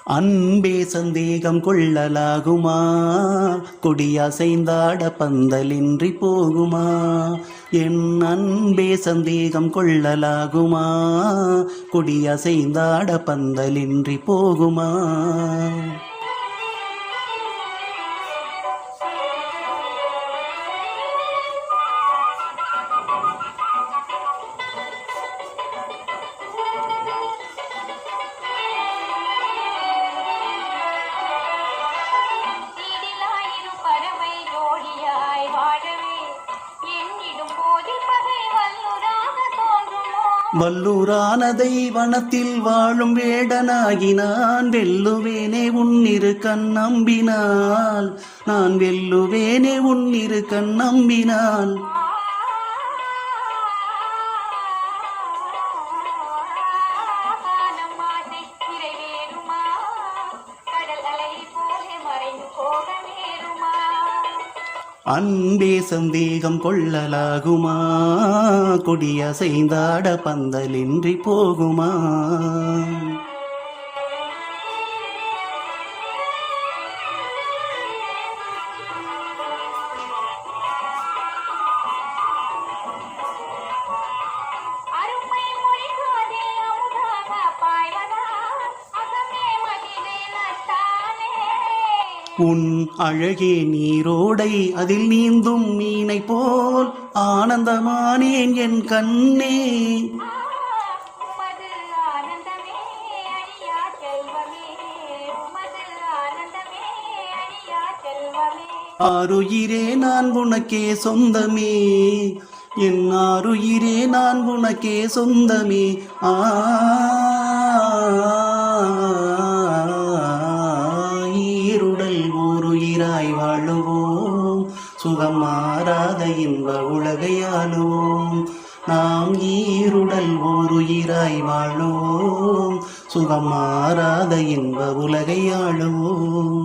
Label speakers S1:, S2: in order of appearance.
S1: அன்பே சந்தேகம் கொள்ளலாகுமா? கொடியசைந்தாட பந்தலின்றி போகுமா? என் அன்பே சந்தேகம் கொள்ளலாகுமா? கொடியசைந்தாட பந்தலின்றி போகுமா? வல்லூரானதை வனத்தில் வாழும் வேடனாகி நான் வெல்லுவேனே உன்னிரு கண் நம்பினால், நான் வெல்லுவேனே உன்னிரு கண் நம்பினால். அன்பே சந்தேகம் கொள்ளலாகுமா? கொடியசைந்தாட பந்தலின்றி போகுமா? உன் அழகே நீரோடை அதில் நீந்தும் மீனை போல் ஆனந்தமானேன் என் கண்ணே. ஆருயிரே நான் உனக்கே சொந்தமே, என் ஆருயிரே நான் உனக்கே சொந்தமே. ஓருயிராய் வாழுவோம், சுகம் மாறாத இன்ப உலகையாளுவோம். நாம் ஈருடல் ஓருயிராய் வாழுவோம், சுகம் மாறாத இன்ப உலகையாளுவோம்.